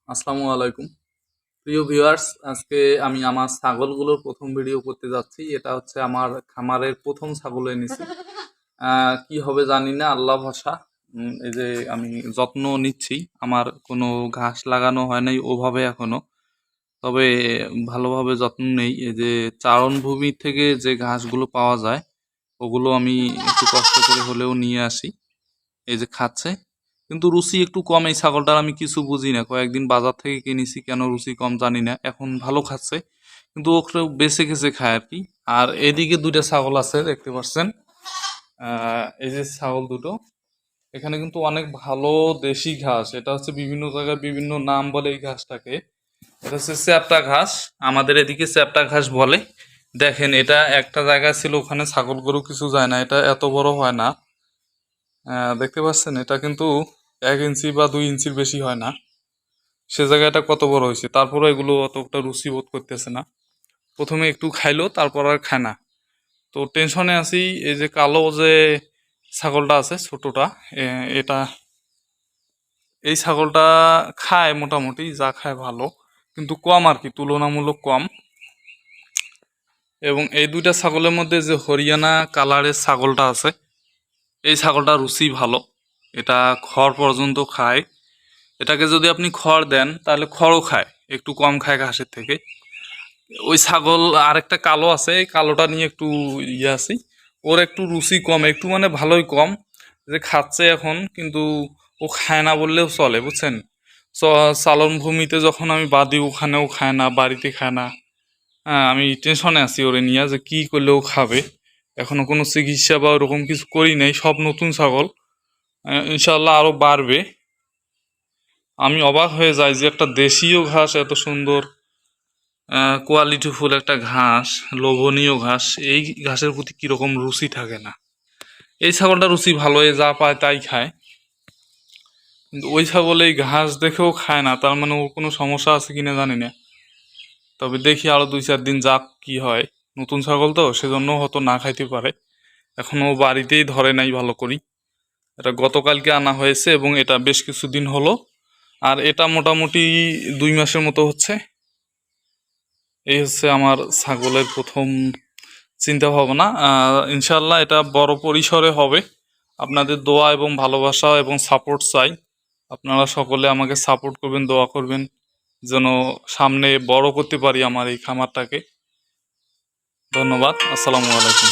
আসসালামু আলাইকুম প্রিয় ভিউয়ার্স। আজকে আমি আমার ছাগলগুলোর প্রথম ভিডিও করতে যাচ্ছি। এটা হচ্ছে আমার খামারের প্রথম ছাগল এনেছি। কি হবে জানি না, আল্লাহ ভরসা। এই যে আমি যত্ন নিচ্ছি, আমার কোনো ঘাস লাগানো হয় নাই ওভাবে এখনো, তবে ভালোভাবে যত্ন নেই। এই যে চারণভূমি থেকে যে ঘাসগুলো পাওয়া যায় ওগুলো আমি একটু কষ্ট করে হলেও নিয়ে আসি। এই যে খাচ্ছে, কিন্তু রুচি একটু কম এই ছাগলটার। আমি কিছু বুঝি না, কয়েকদিন বাজার থেকে কিনেছি, কেন রুচি কম জানি না। এখন ভালো খাচ্ছে, কিন্তু ওকে বেছে খেছে খায় আর কি। আর এদিকে দুইটা ছাগল আছে, দেখতে পাচ্ছেন। এই যে ছাগল দুটো, এখানে কিন্তু অনেক ভালো দেশি ঘাস। এটা হচ্ছে বিভিন্ন জায়গায় বিভিন্ন নাম বলে এই ঘাসটাকে। এটা হচ্ছে চ্যাপ্টা ঘাস, আমাদের এদিকে চ্যাপ্টা ঘাস বলে। দেখেন, এটা একটা জায়গায় ছিল, ওখানে ছাগল গরু কিছু যায় না, এটা এত বড় হয় না। দেখতে পাচ্ছেন, এটা কিন্তু 1 ইঞ্চি বা 2 ইঞ্চির বেশি হয় না। সে জায়গাটা কত বড় হয়েছে, তারপরে এগুলো অতটা রুচি বোধ করতেছে না। প্রথমে একটু খাইলো, তারপর আর খায় না। তো টেনশনে আছি। এই যে কালো যে ছাগলটা আছে ছোটটা, এটা এই ছাগলটা খায় মোটামুটি, যা খায় ভালো, কিন্তু কম আর কি, তুলনামূলক কম। এবং এই দুইটা ছাগলের মধ্যে যে হরিয়ানা কালারের ছাগলটা আছে, এই ছাগলটা রুচি ভালো। এটা খড় পর্যন্ত খায়। এটাকে যদি আপনি খড় দেন তাহলে খড়ও খায়, একটু কম খায় ঘাসের থেকে। ওই ছাগল আরেকটা কালো আছে, এই কালোটা নিয়ে একটু আছি। ওর একটু রুচি কম, একটু মানে ভালোই কম। যে খাচ্ছে এখন, কিন্তু ও খায় না বললেও চলে, বুঝছেন। চালন ভূমিতে যখন আমি বাদি, ওখানেও খায় না, বাড়িতে খায় না। হ্যাঁ, আমি টেনশনে আছি ওরে নিয়ে, যে কি করলে ও খাবে। এখনো কোনো চিকিৎসা বা ওরকম কিছু করি নাই, সব নতুন ছাগল। ইনশাল্লাহ আরো বাড়বে। আমি অবাক হয়ে যাই যে একটা দেশীয় ঘাস এত সুন্দর কোয়ালিটিফুল একটা ঘাস, লোভনীয় ঘাস, এই ঘাসের প্রতি কিরকম রুচি থাকে না। এই ছাগলটা রুচি ভালো, এ যা পায় তাই খায়। কিন্তু ওই ছাগল এই ঘাস দেখেও খায় না, তার মানে ওর কোনো সমস্যা আছে কিনা জানি না। তবে দেখি আরো 2-4 দিন যাক, কি হয়। নতুন ছাগল তো, সেজন্য হয়তো না খাইতে পারে। এখনো বাড়িতেই ধরে নাই ভালো করি। এটা গতকালকে আনা হয়েছে এবং এটা বেশ কিছুদিন হলো। আর এটা মোটামুটি 2 মাসের মতো হচ্ছে। এই হচ্ছে আমার ছাগলের প্রথম চিন্তা ভাবনা। ইনশাল্লাহ এটা বড় পরিসরে হবে। আপনাদের দোয়া এবং ভালোবাসা এবং সাপোর্ট চাই। আপনারা সকলে আমাকে সাপোর্ট করবেন, দোয়া করবেন, যেন সামনে বড় করতে পারি আমার এই খামারটাকে। ধন্যবাদ। আসসালামু আলাইকুম।